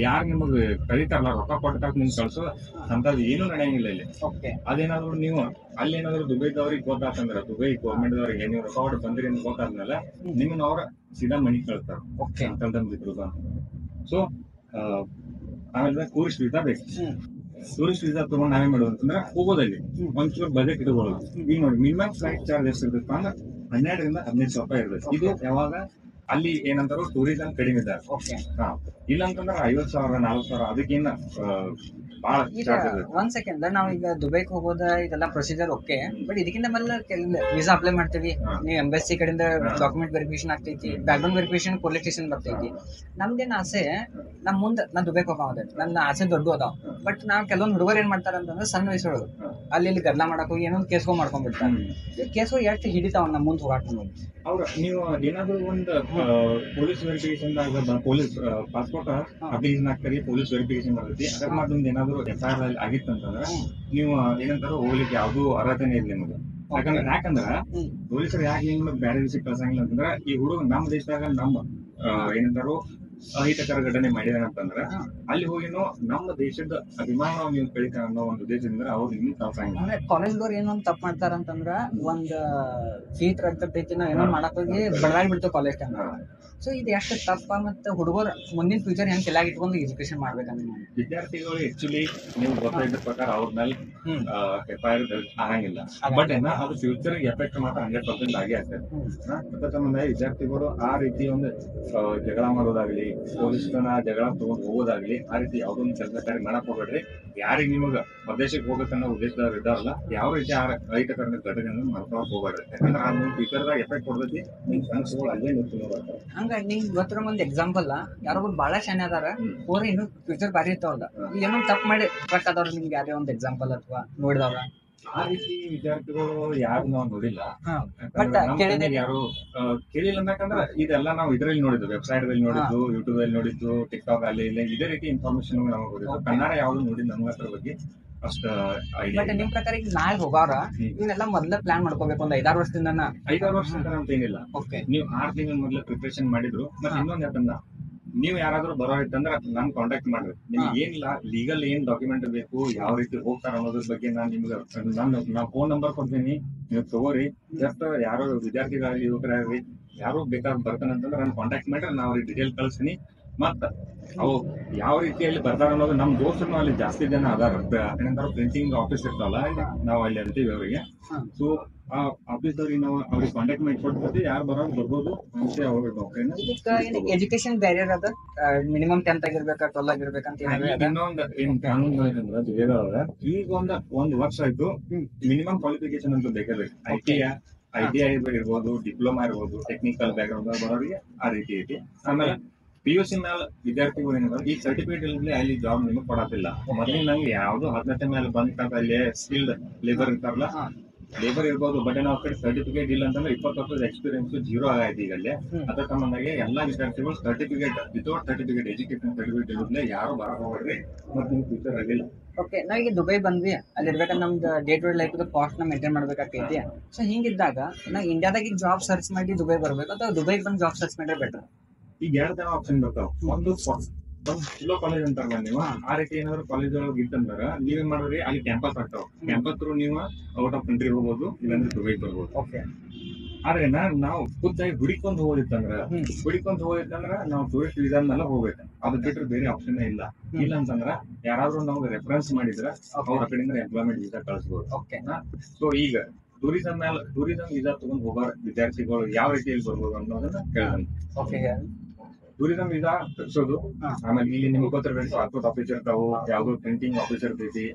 ಯಾರು ನಿಮಗ್ ಕರೀತಾರಲ್ಲ, ರೊಕ್ಕ ಕೊಟ್ಟಾಗ ನಿಮ್ಗೆ ಕಳ್ಸೋ ಅಂತದ್ ಏನು ನಡೆಯಂಗಿಲ್ಲ ಇಲ್ಲಿ. ಅದೇನಾದ್ರು ನೀವು ಅಲ್ಲೇನಾದ್ರು ದುಬೈದವ್ರಿಗೆ ಗೊತ್ತಾತಂದ್ರ, ದುಬೈ ಗೌರ್ಮೆಂಟ್ ದವ್ರಿಗೆ ನೀವು ರೊಕ್ಕ ಕೊಟ್ಟು ಬಂದಿರಿ ಅಂತ ಗೊತ್ತಾದ್ಮೇಲೆ ನಿಮ್ಮನ್ನ ಅವ್ರ ಸೀದಾ ಮನಿ ಕಳ್ತಾರ ಅಂತಂದಿದ್ರು. ಸೊ ಆಮೇಲೆ ಟೂರಿಸ್ಟ್ ವೀಸಾ ಬೇಕು. ಟೂರಿಸ್ಟ್ ವೀಸಾ ತಗೊಂಡ್ ನಾವೇನ್ ಮಾಡೋದು ಅಂತಂದ್ರೆ, ಹೋಗೋದಲ್ಲಿ ಒಂಚೂರು ಬಜೆಟ್ ಇಟ್ಕೊಳ್ಳೋದು. ಈಗ ನೋಡಿ, ಮಿನಿಮಮ್ ಫ್ಲೈಟ್ ಚಾರ್ಜ್ ಎಷ್ಟು ಇರ್ತೈತಿ ಅಂದ್ರೆ 12 ರಿಂದ 15 ಸಾವಿರ ರೂಪಾಯಿ ಇರ್ತೈತಿ. ಇದು ಯಾವಾಗ ಅಲ್ಲಿ ಏನಂತಾರೋ ಟೂರಿಸಂ ಕಡಿಮೆ ಇದ್ದಾರೆ. ಇಲ್ಲ ಅಂತಂದ್ರೆ 50,000 40,000 ಅದಕ್ಕೇನ ಬಹಳ ಚಾರ್ಜ್ ಇರ್ತೈತಿ. ಒಂದ್ ಸೆಕೆಂಡ್, ನಾವ್ ಈಗ ದುಬೈಕ್ ಹೋಗೋದ ಇದೆಲ್ಲ ಪ್ರೊಸೀಜರ್ ಓಕೆ, ಬಟ್ ಇದಕ್ಕಿಂತ ಮೊದಲ ವೀಸಾ ಅಪ್ಲೈ ಮಾಡ್ತೀವಿ, ನೀವು ಎಂಬಸಿ ಕಡೆಯಿಂದ ಡಾಕ್ಯುಮೆಂಟ್ ವೆರಿಫಿಕೇಶನ್ ಆಗ್ತೈತಿ, ಬ್ಯಾಕ್ಗ್ರೌಂಡ್ ವೆರಿಫಿಕೇಶನ್ ಪೊಲೀಸ್ ಸ್ಟೇಷನ್ ಬರ್ತೈತಿ. ನಮ್ದೇನ್ ಆಸೆ, ನಮ್ ಮುಂದೆ ನಾ ದುಬೈಕ್ ಹೋಗೋದ ನನ್ನ ಆಸೆ ದೊಡ್ಡ ಅದಾವ. ಬಟ್ ನಾವ್ ಕೆಲವೊಂದು ಹುಡುಗರು ಏನ್ ಮಾಡ್ತಾರ ಅಂತಂದ್ರೆ, ಸಣ್ಣ ವಯಸ್ಸೊಳಗೆ ಅಲ್ಲಿ ಇಲ್ಲಿ ಗದ್ದಲ ಮಾಡಕ್ ಹೋಗಿ ಏನೊಂದು ಕೇಸ್ಕೊ ಮಾಡ್ಕೊಂಡ್ಬಿಡ್ತಾರೆ. ಕೇಸ್ಕೊ ಎಷ್ಟು ಹಿಡಿತಾವ ನಮ್ ಮುಂದೆ ಹೋಗಾಕ. ಅವ್ರ ನೀವು ಏನಾದ್ರು ಒಂದು police verification police passport application ಹಾಕ್ತಾರೆ, ಪೊಲೀಸ್ ವೆರಿಫಿಕೇಶನ್ ಬರ್ತೈತಿ. ಅದ್ರ ಮಾತ್ರ ಏನಾದ್ರು FIR ಆಗಿತ್ತಂತಂದ್ರೆ ನೀವು ಏನಂತಾರೋ ಹೋಗ್ಲಿಕ್ಕೆ ಯಾವ್ದು ಅರ್ಹತೆನೇ ಇಲ್ಲ ನಿಮ್ಗೆ. ಯಾಕಂದ್ರ ಪೊಲೀಸರು ಯಾಕೆ ನಿಮ್ಗೆ ಬೇರೆ ದೇಶಕ್ಕೆ ಕಳ್ಸಂಗಿಲ್ಲ ಅಂತಂದ್ರ, ಈ ಹುಡುಗ ನಮ್ಮ ದೇಶದಾಗ ನಮ್ಮ ಏನಂತಾರೋ ಅಹಿತಕರ ಘಟನೆ ಮಾಡಿದಾನೆ ಅಂತಂದ್ರ ಅಲ್ಲಿ ಹೋಗಿನೋ ನಮ್ಮ ದೇಶದ ಅಭಿಮಾನ ನೀವು ಕಳಿತ ಅನ್ನೋ ಒಂದು ಉದ್ದೇಶದಿಂದ ಅವ್ರು ಇನ್ನೂ ತಪ್ಪಾಗಿಲ್ಲ. ಅಂದ್ರೆ ಕಾಲೇಜ್ದವ್ರು ಏನೊಂದ್ ತಪ್ಪ ಮಾಡ್ತಾರ ಅಂತಂದ್ರ ಒಂದ್ ಸೀಟ್ ರದ್ದೈತಿ ನಾವ್ ಏನೋ ಮಾಡಕ್ ಹೋಗಿ ಬಡದಾಗಿ ಬಿಡ್ತೇವೆ ಕಾಲೇಜ್ ಟೈಮ್. ಸೊ ಇದು ಎಷ್ಟು ತಪ್ಪ ಮತ್ತೆ ಹುಡುಗರು ಮುಂದಿನ ಫ್ಯೂಚರ್ ಹೆಂಗ್ ಕೆಲಾಗಿ ಇಟ್ಕೊಂಡು ಎಜುಕೇಶನ್ ಮಾಡ್ಬೇಕಂದ್ರೆ ವಿದ್ಯಾರ್ಥಿಗಳು ಆಕ್ಚುಲಿ ನೀವು ಗೊತ್ತಿದ್ದ ಪ್ರಕಾರ ಅವ್ರ ಮೇಲೆ FIR ಆಗಂಗಿಲ್ಲ. ಬಟ್ ಅದು ಫ್ಯೂಚರ್ ಎಫೆಕ್ಟ್ ಮಾತ್ರ 100% ಆಗೇ ಆಗ್ತದೆ. ಅದ್ರ ಸಂಬಂಧ ವಿದ್ಯಾರ್ಥಿಗಳು ಆ ರೀತಿ ಒಂದು ಜಗಳ ಮಾಡೋದಾಗ್ಲಿ, ಪೊಲೀಸ್ನ ಜಗಳ ತಗೊಂಡು ಹೋಗೋದಾಗ್ಲಿ, ಆ ರೀತಿ ಯಾವ್ದೊಂದು ಕೆಲಸ ಕಾರ್ಯ ಮಾಡಕ್ ಹೋಗ್ಬೇಡ್ರಿ. ಯಾರಿಗೆ ನಿಮಗ ಪ್ರದೇಶಕ್ಕೆ ಹೋಗ್ಬೇಕನ್ನೋ ಉದ್ದೇಶದವ್ರು ಇದ್ದಾರಲ್ಲ, ಯಾವ ರೀತಿ ಆ ಅಹಿತಕರ ಘಟನೆಯನ್ನು ಮಾಡ್ಕೊಳಕ್ ಹೋಗ್ಬೇಡ್ರಿ. ಯಾಕಂದ್ರೆ ಆ ಫ್ಯೂಚರ್ದಾಗ ಎಫೆಕ್ಟ್ ಕೊಡ್ತೈತಿ. ನಿಮ್ ಕನಸುಗಳು ಅಲ್ಲೇ ನಿಂತು ಹಂಗ ನಿಂಗ್ ಗೊತ್ತಿರೋ ಒಂದ್ ಎಕ್ಸಾಂಪಲ್ ಯಾರೊಬ್ರು ಬಾಳ ಶಾನೆ ಅದಾರ, ಅವ್ರ ಇನ್ನು ಫ್ಯೂಚರ್ ಬಾರಿ ಇರ್ತಾವಲ್ಲ, ಏನೋ ತಪ್ಪು ಮಾಡಿ ಟ್ರಕ್ ಆದವ್ರ ನಿಮ್ಗೆ ಯಾರೇ ಒಂದ್ ಎಕ್ಸಾಂಪಲ್ ಅಥವಾ ನೋಡಿದವ್ರ? ಆ ರೀತಿ ವಿದ್ಯಾರ್ಥಿಗಳು ಯಾರು ನಾವು ನೋಡಿಲ್ಲ. ಬಟ್ ಯಾರು ಕೇಳಿಲ್ಲ ಅನ್ನಕಂದ್ರ ಇದೆಲ್ಲ ನಾವು ಇದ್ರಲ್ಲಿ ನೋಡಿದ್ವಿ, ವೆಬ್ಸೈಟ್ ದಲ್ಲಿ ನೋಡಿದ್ದು, ಯೂಟ್ಯೂಬ್ ಅಲ್ಲಿ ನೋಡಿದ್ದು, ಟಿಕ್ಟಾಕ್ ಅಲ್ಲಿ ಇಲ್ಲ ಇದೇ ರೀತಿ ಇನ್ಫಾರ್ಮೇಶನ್ ನಮಗೆ ಗೊತ್ತಿತ್ತು. ಕನ್ನಡ ಯಾವ್ದು ನೋಡಿದ್ ನಮ್ಗೆ ಅದ್ರ ಬಗ್ಗೆ ಅಷ್ಟ ಐಡಿಯಾ. ಬಟ್ ನಿಮ್ ಪ್ರಕಾರ ಈಗ ನಾಳೆ ಹೋಗಾರ ಇವನ್ನೆಲ್ಲ ಮೊದ್ಲ ಪ್ಲಾನ್ ಮಾಡ್ಕೋಬೇಕು ಒಂದ್ 5-6 ವರ್ಷದಿಂದ. 5-6 ವರ್ಷದಿಂದ ನಮ್ದೇನಿಲ್ಲ. ನೀವು 6 ತಿಂಗಳ ಮೊದ್ಲು ಪ್ರಿಪರೇಷನ್ ಮಾಡಿದ್ರು. ಮತ್ತೆ ಇನ್ನೊಂದ್ ಯಾಕಂದ್ರ ನೀವು ಯಾರಾದ್ರೂ ಬರೋ ಇತ್ತಂದ್ರ ನಾನ್ ಕಾಂಟ್ಯಾಕ್ಟ್ ಮಾಡ್ರಿ. ನಿಮ್ಗೆ ಏನಿಲ್ಲ ಲೀಗಲ್ ಏನ್ ಡಾಕ್ಯುಮೆಂಟ್ ಬೇಕು, ಯಾವ ರೀತಿ ಹೋಗ್ತಾರ ಅನ್ನೋದ್ರ ಬಗ್ಗೆ ನಾನ್ ನಿಮ್ಗೆ ನಾ ಫೋನ್ ನಂಬರ್ ಕೊಡ್ತೀನಿ, ನೀವು ತಗೋರಿ. ಜಸ್ಟ್ ಯಾರೋ ವಿದ್ಯಾರ್ಥಿಗಳಲ್ಲಿ ಯುವಕರಾಗ್ರಿ ಯಾರು ಬೇಕಾದ್ರೆ ಬರ್ತಾನಂತಂದ್ರೆ ನಾನು ಕಾಂಟ್ಯಾಕ್ಟ್ ಮಾಡ್ರಿ, ನಾ ಅವ್ರಿಗೆ ಡೀಟೇಲ್ ಕಳಿಸ್ತೀನಿ. ಮತ್ತ ಅವು ಯಾವ ರೀತಿಯಲ್ಲಿ ಬರ್ತಾರ ಅನ್ನೋದು ನಮ್ ದೋಸ್ತರು ಅಲ್ಲಿ ಜಾಸ್ತಿ ಜನ ಅದಾರ. ಏನಂತಾರ ಪ್ರಿಂಟಿಂಗ್ ಆಫೀಸ್ ಇರ್ತಾವಲ್ಲ, ನಾವು ಅಲ್ಲಿ ಅಂತೀವಿ ಅವರಿಗೆ. ಸೊ ಆ ಆಫೀಸ್ದವ್ರಿಗೆ ನಾವು ಅವ್ರಿಗೆ ಕಾಂಟ್ಯಾಕ್ಟ್ ಮಾಡಿ ಕೊಡ್ತೀವಿ, ಯಾರು ಬರೋದು ಬರ್ಬೋದು. ಎಜುಕೇಶನ್ ಬ್ಯಾರಿಯರ್ ಅದ, ಮಿನಿಮಮ್ 10th ಆಗಿರ್ಬೇಕಾ 12 ಆಗಿರ್ಬೇಕಂತ ಇನ್ನೊಂದು ಏನ್ ಕಾನೂನು ಈಗ ಒಂದ್ ವರ್ಷ ಆಯ್ತು, ಮಿನಿಮಮ್ ಕ್ವಾಲಿಫಿಕೇಶನ್ ಅಂತ ಬೇಕೇ ಬೇಕು. ITI ಇರ್ಬೋದು, ಡಿಪ್ಲೊಮಾ ಇರ್ಬೋದು, ಟೆಕ್ನಿಕಲ್ ಬ್ಯಾಕ್ ಗ್ರೌಂಡ್ ಬರೋರಿಗೆ ಆ ರೀತಿ ಐತಿ. ಆಮೇಲೆ PUC ಮೇಲೆ ವಿದ್ಯಾರ್ಥಿಗಳು ಏನಿದೆ ಈ ಸರ್ಟಿಫಿಕೇಟ್ ಇಲ್ಲದೆ ಅಲ್ಲಿ ಜಾಬ್ ನಿಮಗೆ ಕೊಡೋದಿಲ್ಲ. ಮೊದಲಿಗೆ ನಂಗೆ ಯಾವ್ದು 18 ಮೇಲೆ ಬಂದ್ ಅಲ್ಲಿ ಸ್ಕಿಲ್ಡ್ ಲೇಬರ್ ಇರ್ತಾರಲ್ಲ, ಲೇಬರ್ ಇರ್ಬೋದು. ಬಟ್ ನಾವು ಕಡೆ ಸರ್ಟಿಫಿಕೇಟ್ ಇಲ್ಲ ಅಂತಂದ್ರೆ 20 ವರ್ಷದ ಎಕ್ಸ್ಪೀರಿಯನ್ಸ್ 0 ಆಗೈತಿ ಈಗ ಅಲ್ಲಿ. ಅದ್ರ ಸಂಬಂಧಾಗಿ ಎಲ್ಲಾ ವಿದ್ಯಾರ್ಥಿಗಳು certificate without certificate education certificate ಇರೋದ್ಲೆ ಯಾರು ಬರಕ್ ಹೋಗ್ರಿ. ಮತ್ತೆ ನಿಮ್ಗೆ ಫ್ಯೂಚರ್ ಆಗಿಲ್ಲ. ಓಕೆ, ನಾವೀಗ ದುಬೈ ಬಂದ್ವಿ, ಅಲ್ಲಿ ಇರ್ಬೇಕಾದ್ರೆ ನಮ್ದು day to day life cost ನ ಮೇಂಟೈನ್ ಮಾಡ್ಬೇಕಾಗ್ತೈತಿ. ಸೊ ಹಿಂಗಿದ್ದಾಗ ನಾವು ಇಂಡಿಯಾದಾಗ ಜಾಬ್ ಸರ್ಚ್ ಮಾಡಿ ದುಬೈ ಬರ್ಬೇಕು ಅಥವಾ ದುಬೈ ಬಂದು ಜಾಬ್ ಸರ್ಚ್ ಮಾಡಿದ್ರೆ ಬೆಟರ್? ಈಗ 2 ತರ ಆಪ್ಷನ್ ಬರ್ತಾವ. ಒಂದು ಚಲೋ ಕಾಲೇಜ್ ಅಂತಾರಲ್ಲ ನೀವು, ಆ ರೀತಿ ಏನಾದ್ರು ಕಾಲೇಜ್ ಒಳಗೆ ಇತ್ತಂದ್ರ ನೀವೇನ್ ಮಾಡಿದ್ರಿ, ಅಲ್ಲಿ ಕ್ಯಾಂಪಸ್ ಆಗ್ತಾವ. ಕ್ಯಾಂಪಸ್ ಥ್ರೂ ನೀವು ಔಟ್ ಆಫ್ ಕಂಟ್ರಿ ಹೋಗ್ಬೋದು, ಇಲ್ಲಾಂದ್ರೆ ದುಬೈ ಬರ್ಬೋದು. ಓಕೆ, ಆದ್ರೆ ನಾವು ಖುದ್ದಾಗಿ ಹುಡಿಕೊಂಡ್ ಹೋಗೋದಿತ್ತಂದ್ರ ನಾವು ಟೂರಿಸ್ಟ್ ವೀಸಾ ಮೇಲೆ ಹೋಗ್ಬೇಕು. ಅದು ಬಿಟ್ರೆ ಬೇರೆ ಆಪ್ಷನ್ ಇಲ್ಲ. ಇಲ್ಲ ಅಂತಂದ್ರ ಯಾರಾದ್ರೂ ನಾವು ರೆಫರೆನ್ಸ್ ಮಾಡಿದ್ರ ಅವ್ರ ಕಡೆಯಿಂದ ಎಂಪ್ಲಾಯ್ಮೆಂಟ್ ವೀಸಾ ಕಳಿಸ್ಬೋದು. ಓಕೆ. ಸೊ ಈಗ ಟೂರಿಸಂ ವೀಸಾ ತಗೊಂಡ್ ಹೋಗೋ ವಿದ್ಯಾರ್ಥಿಗಳು ಯಾವ ರೀತಿಯಲ್ಲಿ ಬರ್ಬೋದು ಅನ್ನೋದನ್ನ ಕೇಳೋಣ. ಓಕೆ, ಟೂರಿಸಂ ವೀಸಾ ತರಿಸೋದು, ಆಮೇಲೆ ಇಲ್ಲಿ ನಿಮ್ಗೆ ಗೊತ್ತಿರ್ಬೇಕು ಪಾಸ್ಪೋರ್ಟ್ ಆಫೀಸ್ ಇರ್ತಾವು, ಯಾವ್ದು ಪ್ರಿಂಟಿಂಗ್ ಆಫೀಸ್ ಇರ್ತೈತಿ,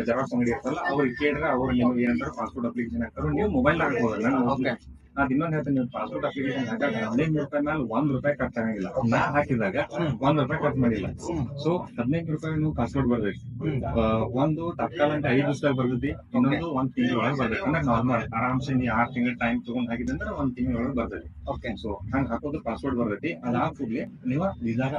ಜೆರಾಕ್ಸ್ ಅಂಗಡಿ ಇರ್ತಲ್ಲ, ಅವ್ರಿಗೆ ಕೇಳಿದ್ರೆ ಅವ್ರು ನಿಮ್ಗೆ ಏನಂತಾರೆ ಪಾಸ್ಪೋರ್ಟ್ ಅಪ್ಲಿಕೇಶನ್ ಹಾಕ್ತಾರೆ. ನೀವು ಮೊಬೈಲ್ ಹಾಕ್ಬೋದು. ನಾನ್ ಇನ್ನೊಂದ್ ಹೇಳ್ತೀನಿ, ನೀವು ಪಾಸ್ಪೋರ್ಟ್ ಅಪ್ಲಿಕೇಶನ್ ಹಾಕಾಗ 15 ರೂಪಾಯಿ ಮೇಲೆ ₹1 ಖರ್ಚಾಗಂಗಿಲ್ಲ. ನಾ ಹಾಕಿದಾಗ ₹1 ಖರ್ಚು ಮಾಡಿಲ್ಲ. ಸೊ 15 ರೂಪಾಯಿ ನೀವು ಪಾಸ್ಪೋರ್ಟ್ ಬರ್ಬೇಕು. ಒಂದು ತತ್ಕಾಲ ಅಂತ 5 ದಿವಸದಾಗ ಬರ್ತೈತಿ, ಇನ್ನೊಂದು 1 ತಿಂಗಳ ಒಳಗೆ ಬರ್ತೈತಿ. ಅಂದ್ರೆ ನಾರ್ಮಲ್ ಆರಾಮ್ಸೆ ನೀವು 6 ತಿಂಗಳ ಟೈಮ್ ತಗೊಂಡ್ ಹಾಕಿದಂದ್ರೆ 1 ತಿಂಗಳ ಒಳಗೆ ಬರ್ತೈತಿ. ಓಕೆ, ಸೊ ಹಂಗ ಹಾಕೋದು ಪಾಸ್ಪೋರ್ಟ್ ಬರ್ತೈತಿ. ಅದಾದ ಕೂಡಲೇ ನೀವು ವೀಸಾಗ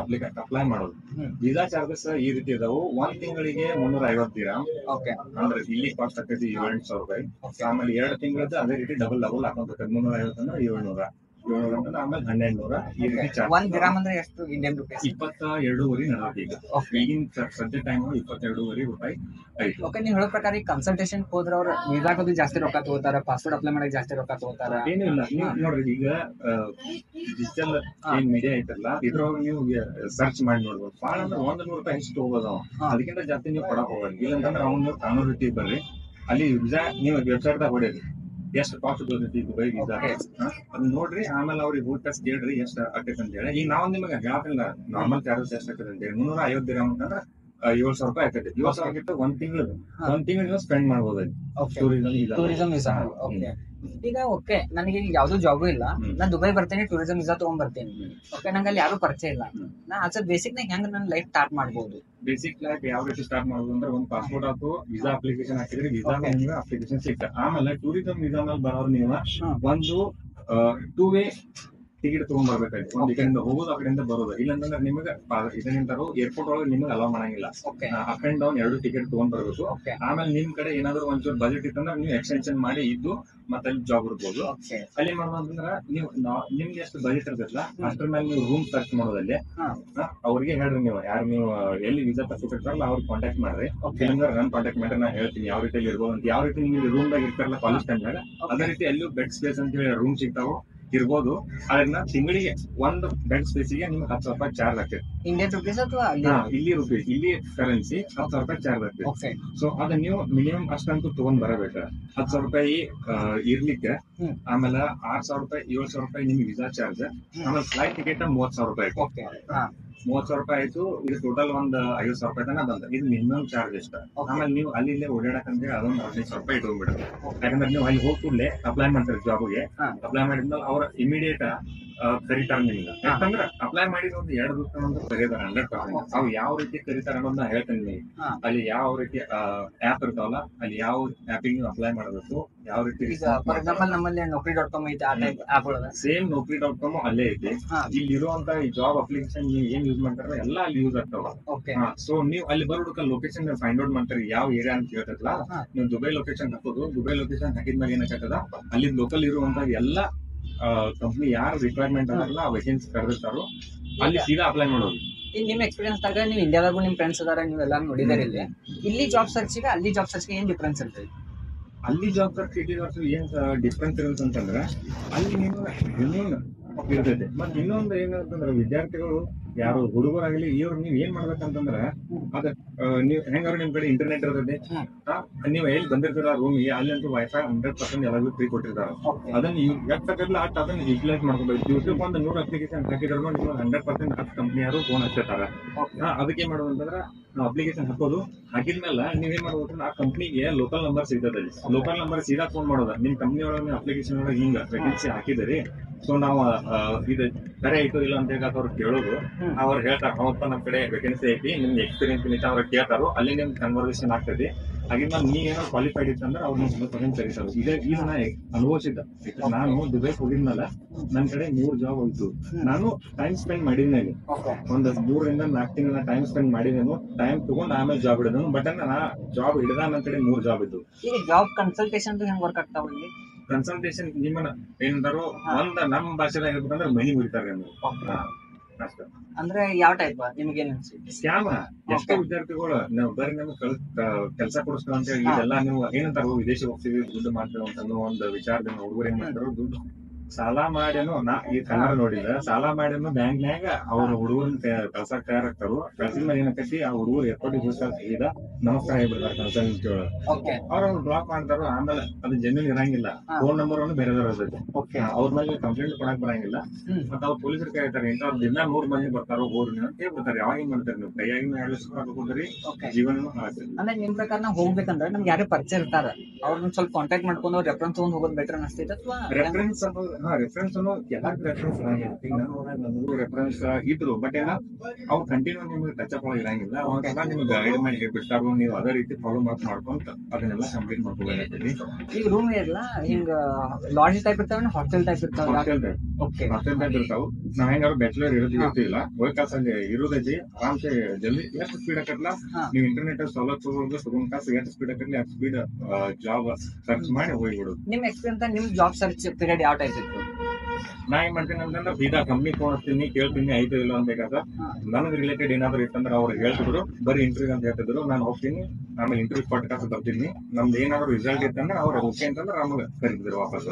ಅಪ್ಲೈ ಮಾಡೋದು. ವೀಸಾ ಚಾರ್ಜಸ್ ಈ ರೀತಿ ಇದಾವು. 1 ತಿಂಗಳಿಗೆ $350 ದಿರಾಮ್. ಓಕೆ, ಅಂದ್ರೆ ಇಲ್ಲಿ ಕಾಸ್ಟ್ ಆಗ್ತೈತಿ ₹7,000. ಆಮೇಲೆ 2 ತಿಂಗಳದ್ದು ಅದೇ ರೀತಿ ಡಬಲ್ ಹಾಕೊಂಡ್ಬೇಕು. 350 ಅಂದ್ರೆ 700, 700 ಅಂದ್ರೆ ಆಮೇಲೆ 1200. ಈ ರೀತಿ ಚಾರ್ಜ್. 1 ದಿರಾಮ್ ಅಂದ್ರೆ ಎಷ್ಟು ಇಂಡಿಯನ್ ರುಪೀಸ್? 22.5 ನಡೆದೈತಿ ಈಗ. ಈಗಿನ ಸದ್ಯ ಟೈಮ್ 22.5 ರೂಪಾಯಿ ಆಯ್ತು. ಓಕೆ, ನೀವು ಹೇಳೋ ಪ್ರಕಾರ ಈಗ ಕನ್ಸಲ್ಟೇಷನ್ ಹೋದ್ರೆ ಅವ್ರು ವೀಸಾಗೋದು ಜಾಸ್ತಿ ರೊಕ್ಕ ತಗೋತಾರ, ಪಾಸ್ಪೋರ್ಟ್ ಅಪ್ಲೈ ಮಾಡಕ್ ಜಾಸ್ತಿ ರೊಕ್ಕ ತಗೋತಾರ? ಏನೂ ಇಲ್ಲ. ನೀವು ನೋಡ್ರಿ, ಈಗ ಡಿಜಿಟಲ್ ಏನ್ ಮೀಡಿಯಾ ಐತಲ್ಲ, ಇದ್ರೊಳಗೆ ನೀವು ಸರ್ಚ್ ಮಾಡಿ ನೋಡ್ಬೋದು. ಭಾಳ ಅಂದ್ರೆ ₹100 ಹೆಚ್ಚು ತಗೋಬೋದು. ಅದಕ್ಕಿಂತ ಜಾಸ್ತಿ ನೀವು ಕೊಡಕ್ ಹೋಗ್ರಿ. ಇಲ್ಲಂತಂದ್ರೆ ಅವ್ನು ಕಾನೂನು ರೀತಿ ಬರ್ರಿ, ಅಲ್ಲಿ ವೀಸಾ ನೀವು ವೆಬ್ಸೈಟ್ ದಾಗ ಹೊಡೀರಿ, ಎಷ್ಟು ಕಾಸ್ಟ್ ಬರ್ತೈತಿ ದುಬೈ ವೀಸಾ ಅದನ್ನ ನೋಡ್ರಿ. ಆಮೇಲೆ ಅವ್ರಿಗೆ ಊಟ ಕೇಳ್ರಿ ಎಷ್ಟು ಆಗ್ತೈತೆ ಅಂತ ಹೇಳಿ. ಈಗ ನಾವು ನಿಮಗೆ ಹೇಳ್ತಿಲ್ಲ ನಾರ್ಮಲ್ ಚಾರ್ಜಸ್ ಎಷ್ಟು ಆಗ್ತದೆ ಅಂತ ಹೇಳಿ. 350 ದಿರಾಮ್ ಅಂತಂದ್ರೆ ₹7,000 ಆಗ್ತೈತಿ. 7,000 ಒಂದ್ ತಿಂಗಳು ಸ್ಪೆಂಡ್ ಮಾಡ್ಬೋದು ಟೂರಿಸಂ ವೀಸಾ. ಓಕೆ, ಈಗ ಓಕೆ ನನಗೆ ಯಾವ್ದು ಜಾಬು ಇಲ್ಲ, ನಾನ್ ದುಬೈ ಬರ್ತೇನೆ, ಟೂರಿಸಂ ವೀಸಾ ತಗೊಂಡ್ ಬರ್ತೇನೆ. ಓಕೆ, ನಂಗೆ ಅಲ್ಲಿ ಯಾರು ಪರಿಚಯ ಇಲ್ಲ, ನಾ ಆಸ್ ಬೇಸಿಕ್ ನಾಗ ಹೆಂಗ್ ನನ್ನ ಲೈಫ್ ಸ್ಟಾರ್ಟ್ ಮಾಡ್ಬೋದು? ಬೇಸಿಕ್ ಲೈಫ್ ಯಾವ ರೀತಿ ಸ್ಟಾರ್ಟ್ ಮಾಡೋದು ಅಂದ್ರೆ, ಒಂದು ಪಾಸ್ಪೋರ್ಟ್ ಆಯ್ತು, ವೀಸಾ ಅಪ್ಲಿಕೇಶನ್ ಹಾಕಿದ್ರೆ ವೀಸಾ ಅಪ್ಲಿಕೇಶನ್ ಸಿಗ್ತದೆ. ಆಮೇಲೆ ಟೂರಿಸಂ ವೀಸಾ ಮೇಲೆ ಬರೋರು ನೀವು ಒಂದು 2 ವೇ ಟಿಕೆಟ್ ತಗೊಂಡ್ ಬರ್ಬೇಕಾಯ್ತು. ಒಂದ್ ಈ ಕಡೆಯಿಂದ ಹೋಗೋದು ಆ ಕಡೆಯಿಂದ ಬರೋದು. ಇಲ್ಲಂತಂದ್ರೆ ನಿಮಗೆ ಇದರಿಂದ ಏರ್ಪೋರ್ಟ್ ಒಳಗೆ ನಿಮಗೆ ಅಲೋ ಮಾಡಂಗಿಲ್ಲ. ಅಪ್ ಅಂಡ್ ಡೌನ್ 2 ಟಿಕೆಟ್ ತಗೊಂಡ್ ಬರ್ಬೇಕು. ಆಮೇಲೆ ನಿಮ್ ಕಡೆ ಏನಾದ್ರು ಒಂಚೂರು ಬಜೆಟ್ ಇತ್ತಂದ್ರೆ ನೀವು ಎಕ್ಸ್ಟೆನ್ಷನ್ ಮಾಡಿ ಇದ್ದು ಮತ್ತೆ ಅಲ್ಲಿ ಜಾಬ್ ಇರ್ಬೋದು. ಅಲ್ಲಿ ಮಾಡೋದಂದ್ರ ನೀವು ನಿಮ್ಗೆ ಎಷ್ಟು ಬಜೆಟ್ ಇರ್ತೈತಲ್ಲ ಅಷ್ಟ್ರ ಮೇಲೆ ನೀವು ರೂಮ್ ಸರ್ಚ್ ಮಾಡೋದಲ್ಲಿ ಅವ್ರಿಗೆ ಹೇಳ್ರಿ. ನೀವು ಯಾರು ನೀವು ಎಲ್ಲಿ ವೀಸಾ ತಪ್ಪಿರ್ತಾರಲ್ಲ ಅವ್ರಿಗೆ ಕಾಂಟ್ಯಾಕ್ಟ್ ಮಾಡ್ರಿ. ಇಲ್ಲಂದ್ರೆ ನನ್ ಕಾಂಟ್ಯಾಕ್ಟ್ ಮಾಡ್ರಿ, ನಾ ಹೇಳ್ತೀನಿ ಯಾವ ರೀತಿಯಲ್ಲಿ ಇರ್ಬೋದು ಅಂತ. ಯಾವ ರೀತಿ ನಿಮ್ಗೆ ರೂಮ್ ದಾಗ ಇರ್ತಾರಲ್ಲ ಕಾಲೇಜ್ ಟೈಮ್ನಾಗ ಅದೇ ರೀತಿ ಅಲ್ಲೂ ಬೆಡ್ ಸ್ಪೇಸ್ ಅಂತ ಹೇಳಿ ರೂಮ್ ಸಿಗ್ತಾವ ಇರ್ಬೋದು. ಅದನ್ನ ತಿಂಗಳಿಗೆ ಒಂದು ಬೆಡ್ ಸ್ಪೇಸಿಗೆ ನಿಮ್ಗೆ 10,000 ರೂಪಾಯಿ ಚಾರ್ಜ್ ಆಗ್ತದೆ. ಇಂಡಿಯನ್ ರುಪೀಸ್ ಅಥವಾ ಇಲ್ಲಿ ರುಪೀಸ್, ಇಲ್ಲಿ ಕರೆನ್ಸಿ 10,000 ರೂಪಾಯಿ ಚಾರ್ಜ್ ಆಗ್ತದೆ. ಸೊ ಅದನ್ನ ನೀವು ಮಿನಿಮಮ್ ಅಷ್ಟಂತೂ ತಗೊಂಡ್ ಬರಬೇಕು. 10,000 ರೂಪಾಯಿ ಇರ್ಲಿಕ್ಕೆ, ಆಮೇಲೆ 6,000 ರೂಪಾಯಿ 7,000 ರೂಪಾಯಿ ನಿಮ್ಗೆ ವೀಸಾ ಚಾರ್ಜ್, ಆಮೇಲೆ ಫ್ಲೈಟ್ ಟಿಕೆಟ್ 30,000 ರೂಪಾಯಿ. 30,000 ರೂಪಾಯಿ ಆಯ್ತು. ಇದು ಟೋಟಲ್ ಒಂದ್ 5,000 ರೂಪಾಯಿ ತನಕ ಬಂದ. ಇದು ಮಿನಿಮಮ್ ಚಾರ್ಜ್ ಇಷ್ಟ. ಆಮೇಲೆ ನೀವು ಅಲ್ಲಿ ಇಲ್ಲೇ ಓಡಾಡಕಂದ್ರೆ ಅದೊಂದು 15,000 ರೂಪಾಯಿ ಇಟ್ಕೊಂಡ್ಬಿಡ್ರಿ. ಯಾಕಂದ್ರೆ ನೀವು ಅಲ್ಲಿ ಹೋಗಿ ಕೂಡಲೇ ಅಪ್ಲೈ ಮಾಡ್ತಾರೆ ಜಾಬ್ಗೆ. ಅಪ್ಲೈ ಮಾಡಿದ್ಮೇಲೆ ಅವ್ರ ಇಮಿಡಿಯೇಟ್ ಕರೀತಾರ ನಿಮ್ಗೆ. ಯಾಕಂದ್ರೆ ಅಪ್ಲೈ ಮಾಡಿದ ಒಂದು 2 ದಿವಸ ಒಂದು ಕರೀತಾರ 100%. ಅವು ಯಾವ ರೀತಿ ಕರೀತಾರ ಅನ್ನೋದನ್ನ ಹೇಳ್ತೇನೆ ನಿಮಗೆ. ಅಲ್ಲಿ ಯಾವ ರೀತಿ ಆಪ್ ಇರ್ತಾವಲ್ಲ, ಅಲ್ಲಿ ಯಾವ ಆಪಿಗೆ ನೀವು ಅಪ್ಲೈ ಮಾಡಬೇಕು, ಯಾವ ರೀತಿ. ಫಾರ್ ಎಕ್ಸಾಂಪಲ್ ನಮ್ಮಲ್ಲಿ Naukri.com ಐತೆ, ಆ ಟೈಪ್ ಆಪ್ ಗಳದ. ಸೇಮ್ Naukri.com ಅಲ್ಲೇ ಐತಿ. ಇಲ್ಲಿ ಇರುವಂತ ಈ ಜಾಬ್ ಅಪ್ಲಿಕೇಶನ್ ನೀವು ಏನ್ ಯೂಸ್ ಮಾಡ್ತಾರ ಎಲ್ಲ ಅಲ್ಲಿ ಯೂಸ್ ಆಗ್ತಾವ. ಸೊ ನೀವು ಅಲ್ಲಿ ಬರೋದಕ್ಕ ಲೊಕೇಶನ್ ಫೈಂಡ್ ಔಟ್ ಮಾಡ್ತಾರೆ, ಯಾವ ಏರಿಯಾ ಅಂತ ಹೇಳ್ತಲ್ಲ. ನೀವು ದುಬೈ ಲೊಕೇಶನ್ ಹಾಕೋದು. ದುಬೈ ಲೊಕೇಶನ್ ಹಾಕಿದ್ಮೇಲೆ ಏನಾಗ್ತದ, ಅಲ್ಲಿ ಲೋಕಲ್ ಇರುವಂತ ಎಲ್ಲ ಕಂಪ್ನಿ ಯಾರು ರಿಕ್ವೈರ್ಮೆಂಟ್ ಅದಲ್ಲ ಆ ವೇಕೆನ್ಸಿ ಕರೆದಿರ್ತಾರೋ ಅಲ್ಲಿ ಸೀದಾ ಅಪ್ಲೈ ಮಾಡೋದು. ನಿಮ್ ಎಕ್ಸ್ಪೀರಿಯನ್ಸ್ ದಾಗ ನೀವು ಇಂಡಿಯಾದಾಗೂ ನಿಮ್ ಫ್ರೆಂಡ್ಸ್ ಅದಾರ, ನೀವೆಲ್ಲ ನೋಡಿದಾರೆ. ಇಲ್ಲಿ ಜಾಬ್ ಸರ್ಚ್ಗೆ ಅಲ್ಲಿ ಜಾಬ್ ಸರ್ಚ್ಗೆ ಏನ್ ಡಿಫ್ರೆನ್ಸ್ ಇರ್ತದೆ? ಅಲ್ಲಿ ಜಾಬ್ ಸರ್ಚ್ ಇಲ್ಲಿ ಜಾಬ್ ಸರ್ಚ್ ಏನ್ ಡಿಫ್ರೆನ್ಸ್ ಇರುತ್ತೆ ಅಂತಂದ್ರೆ ಅಲ್ಲಿ ನೀವು ಜೆನ್ಯೂನ್ ಇರ್ತೈತೆ. ಮತ್ತೆ ಇನ್ನೊಂದು ಏನಂತಂದ್ರೆ ವಿದ್ಯಾರ್ಥಿಗಳು ಯಾರು ಹುಡುಗರಾಗಲಿ ಇವ್ರು ನೀವ್ ಏನ್ ಮಾಡ್ಬೇಕಂತಂದ್ರ ಅದ ನೀವ್ ಹೆಂಗಾರು ನಿಮ್ ಕಡೆ ಇಂಟರ್ನೆಟ್ ಇರ್ತದೆ. ನೀವ್ ಎಲ್ಲಿ ಬಂದಿರ್ತೀರ ರೂಮ್ಗೆ ಅಲ್ಲಂತೂ ವೈಫೈ 100% ಎಲ್ಲರಿಗೂ ಫ್ರೀ ಕೊಟ್ಟಿರ್ತಾರ. ಅದನ್ನ ಎಷ್ಟಲ್ಲ ಅಟ್ ಅದನ್ನ ಯೂಟಿಲೈಸ್ ಮಾಡ್ಕೋಬೇಕು. ದಿವಸಕ್ಕೆ ಒಂದು 100 ಅಪ್ಲಿಕೇಶನ್ ಹಾಕಿದ್ರು ನೀವು 100% ಆ ಕಂಪ್ನಿಯವರು ಫೋನ್ ಹಚ್ಚಿರ್ತಾರ. ಅದಕ್ಕೆ ಏನ್ ಮಾಡೋದು ಅಂತಂದ್ರ ನಾವು ಅಪ್ಲಿಕೇಶನ್ ಹಾಕೋದು. ಹಾಕಿದ್ಮೇಲೆ ನೀವೇನ್ ಮಾಡ್ಬೇಕು, ಆ ಕಂಪ್ನಿಗೆ ಲೋಕಲ್ ನಂಬರ್ ಸಿಗ್ತದೆ. ಲೋಕಲ್ ನಂಬರ್ ಸೀದಾ ಫೋನ್ ಮಾಡೋದ. ನಿಮ್ ಕಂಪ್ನಿ ಒಳಗೆ ಅಪ್ಲಿಕೇಶನ್ ಒಳಗೆ ಹಿಂಗ ವೇಕೆನ್ಸಿ ಹಾಕಿದಿರಿ, ಸೊ ನಾವು ಇದು ಕರೆ ಐತು ಇಲ್ಲ ಅಂತ ಹೇಳಿ ಅವ್ರು ಕೇಳೋದು. ಅವ್ರು ಹೇಳ್ತಾರ ಹೌದಪ್ಪ ನಮ್ ಕಡೆ ವೇಕೆನ್ಸಿ ಐತಿ, ನಿಮ್ಗೆ ಎಕ್ಸ್ಪೀರಿಯನ್ಸ್ ಐತಿ ಅವ್ರ ಕೇಳ್ತಾರೋ. ಅಲ್ಲಿ ನಿಮ್ ಕನ್ವರ್ಸೇಷನ್ ಆಗ್ತದೆ. ಹಾಗಿದ್ಮೇಲೆ ನೀವೇನೋ ಕ್ವಾಲಿಫೈಡ್ ಇತ್ತಂದ್ರೆ ಅವ್ರು 100% ಕರೀತಾರ. ಇದು ನಾ ಅನುಭವಿಸಿದ್ದ. ನಾನು ದುಬೈಗೆ ಹೋಗಿದ್ಮೇಲೆ ನನ್ ಕಡೆ 3 ಜಾಬ್ ಹೋಯ್ತು. ನಾನು ಟೈಮ್ ಸ್ಪೆಂಡ್ ಮಾಡಿದ್ಮೇಲೆ ಒಂದ್ 3 ರಿಂದ 4 ತಿಂಗಳ ಟೈಮ್ ಸ್ಪೆಂಡ್ ಮಾಡಿದೇನು. ಟೈಮ್ ತಗೊಂಡ್ ಆಮೇಲೆ ಜಾಬ್ ಹಿಡಿದನು. ಬಟ್ ನಾ ಜಾಬ್ ಹಿಡಿದ ನನ್ನ ಕಡೆ 3 ಜಾಬ್ ಇದ್ದು. ಜಾಬ್ ಕನ್ಸಲ್ಟೇಷನ್ ಹೆಂಗ್ ವರ್ಕ್ ಆಗ್ತಾವ? ಕನ್ಸಲ್ಟೇಷನ್ ನಿಮ್ಮನ್ನ ಏನಂತಾರೋ ಒಂದ್ ನಮ್ ಭಾಷೆದಾಗ ಹೇಳ್ಬೇಕಂದ್ರೆ ಮನಿ ಮುರಿತಾರೆ ಅಷ್ಟ. ಅಂದ್ರೆ ಯಾವ ಟೈಪ್ ನಿಮ್ಗೆ ಏನ್ ಅನ್ಸುತ್ತೆ? ಸ್ಕ್ಯಾಮ್. ಎಷ್ಟೋ ವಿದ್ಯಾರ್ಥಿಗಳು ನಾವು ಬರೀ ನಮ್ಗೆ ಕೆಲಸ ಕೊಡಿಸ್ತಾರ ಅಂತ ಹೇಳಿ ಇದೆಲ್ಲ ನೀವು ಏನಂತಾರೋ ವಿದೇಶ ಹೋಗ್ತೀವಿ ದುಡ್ಡು ಮಾಡ್ತೇವೆ ಅಂತ ಒಂದು ವಿಚಾರದಿಂದ ಹುಡುಗರು ಏನ್ ಮಾಡ್ತಾರೋ ದುಡ್ಡು ಸಾಲ ಮಾಡ್ಯಾನು. ನಾ ಈ ಕನ್ನಡ ನೋಡಿದ ಸಾಲ ಮಾಡ್ಯಾನು ಬ್ಯಾಂಕ್ನ್ಯಾಗ ಅವ್ರ ಹುಡುಗರನ್ನ ಕಳ್ಸಕ್ ತಯಾರಾಗ್ತಾರು. ಕಳ್ಸಿದ ಮೇಲೆ ಏನಕ್ಕೈತಿ ಆ ಹುಡುಗರು ಎಪ್ಪಡಿ ಸೀದ ನಮಸ್ಕಾರ ಹೇಳ್ಬಿಡ್ತಾರ ಕನ್ಸಲ್ಟ್ ಅವ್ರು ಬ್ಲಾಕ್ ಮಾಡ್ತಾರ. ಆಮೇಲೆ ಅದು ಜೆನ್ಯೂನ್ ಇರಂಗಿಲ್ಲ. ಫೋನ್ ನಂಬರ್ ಅನ್ನು ಬೇರೆದವ್ರ ಇರ್ತೈತಿ. ಅವ್ರ ಮೇಲೆ ಕಂಪ್ಲೇಂಟ್ ಕೊಡಕ್ ಬರಂಗಿಲ್ಲ. ಮತ್ತೆ ಅವ್ರು ಪೊಲೀಸರು ಕೇಳ್ತಾರೆ ಇಂಥವ್ರು ದಿನ 100 ಮಂದಿ ಬರ್ತಾರೋ ಹೋಗ್ರಿ ಅಂತ ಹೇಳ್ಬಿಡ್ತಾರೆ. ಯಾವಾಗ ಹಿಂಗ್ ಮಾಡ್ತಾರೆ ನೀವು ಕೈಯಾಗಿ 2 ಲಕ್ಷ ರೂಪಾಯಿ ಹಾಕೋದ್ರಿ ಜೀವನ ಹಾಕ್ತೀರಿ. ಅಂದ್ರೆ ನಿಮ್ ಪ್ರಕಾರ ನಾವು ಹೋಗ್ಬೇಕಂದ್ರೆ ನಮ್ಗೆ ಯಾರು ಪರಿಚಯ ಇರ್ತಾರ, ಅವ್ರನ್ನ ಸ್ವಲ್ಪ ಕಾಂಟ್ಯಾಕ್ಟ್ ಮಾಡ್ಕೊಂಡು ರೆಫರೆನ್ಸ್ ತಗೊಂಡ್ ಹೋಗೋದು ಬೆಟರ್ ಅನಿಸ್ತೈತೆ ಅಥವಾ? ರೆಫರೆನ್ಸ್ ರೆಫರೆನ್ಸ್ ಎಲ್ಲಾರ್ಗು ರೆಫರೆನ್ಸ್ ರೆಫರೆನ್ಸ್ ಇದ್ರು. ಬಟ್ ಏನ ಅವ್ರು ಕಂಟಿನ್ಯೂ ನಿಮ್ಗೆ ಟಚ್ ಅಪ್ ಒಳಗೆ ಇರಂಗಿಲ್ಲ. ಅವಾಗ ನಿಮ್ಗೆ ಗೈಡ್ ಮಾಡಿ ಹೇಳ್ಬಿಡ್ತಾರೋ. ನೀವು ಅದೇ ರೀತಿ ಫಾಲೋ ಮಾಡ್ಕೊಂತ ಅದನ್ನೆಲ್ಲ ಕಂಪ್ಲೀಟ್ ಮಾಡ್ಕೋಬೇಕಾಗ್ತದೆ. ಈಗ ರೂಮ್ ಇರಲ್ಲ ಹಿಂಗ ಲಾಡ್ಜ್ ಟೈಪ್ ಇರ್ತಾವ, ಹಾಸ್ಟೆಲ್ ಟೈಪ್ ಇರ್ತಾವ. ಹಾಸ್ಟೆಲ್ ಟೈಪ್ ಇರ್ತಾವ. ನಾವ್ ಹೆಂಗಾರು ಬ್ಯಾಚುಲರ್ ಇರ್ತಿಲ್ಲ, ವರ್ಕ್ ಕ್ಲಾಸ್ ಅಲ್ಲಿ ಇರೋದೈತಿ. ಆರಾಮ್ಸೆ ಜಲ್ದಿ ಎಷ್ಟು ಸ್ಪೀಡ್ ಆಕತ್ಲ ನೀವು ಇಂಟರ್ನೆಟ್ ಸೌಲಭ್ಯ ತಗೊಂಡ್ ಕಾಸು ಎಷ್ಟು ಸ್ಪೀಡ್ ಆಕತ್ಲಿ ಅಷ್ಟು ಸ್ಪೀಡ್ ಜಾಬ್ ಸರ್ಚ್ ಮಾಡಿ ಹೋಗ್ಬಿಡೋದು. ನಿಮ್ ಎಕ್ಸ್ಪೀರಿಯನ್ಸ್ ನಿಮ್ ಜಾಬ್ ಸರ್ಚ್ ಪೀರಿಯಡ್ ಯಾವ ಟೈಪ್ ಇತ್ತು? ನಾ ಏನ್ ಮಾಡ್ತೀನಿ ಅಂತಂದ್ರೆ ಸೀದಾ ಕಂಪ್ನಿ ತೋರಿಸ್ತೀನಿ, ಕೇಳ್ತೀನಿ ಐತೆ ಇಲ್ಲ ಅಂತ ಬೇಕಾದ್ರೆ ನನಗೆ ರಿಲೇಟೆಡ್ ಏನಾದ್ರು ಇತ್ತಂದ್ರೆ ಅವ್ರು ಹೇಳ್ತಿದ್ರು ಬರೀ ಇಂಟರ್ವ್ಯೂ ಅಂತ ಹೇಳ್ತಿದ್ರು. ನಾನು ಹೋಗ್ತೀನಿ, ಆಮೇಲೆ ಇಂಟರ್ವ್ಯೂ ಕೊಟ್ಟ ಕಾಸು ಬರ್ತೀನಿ. ನಮ್ದು ಏನಾದ್ರು ರಿಸಲ್ಟ್ ಇತ್ತಂದ್ರೆ ಅವ್ರು ಓಕೆ ಅಂತಂದ್ರೆ ನಮ್ಗೆ ಕರಿತಿದ್ರು ವಾಪಸ್.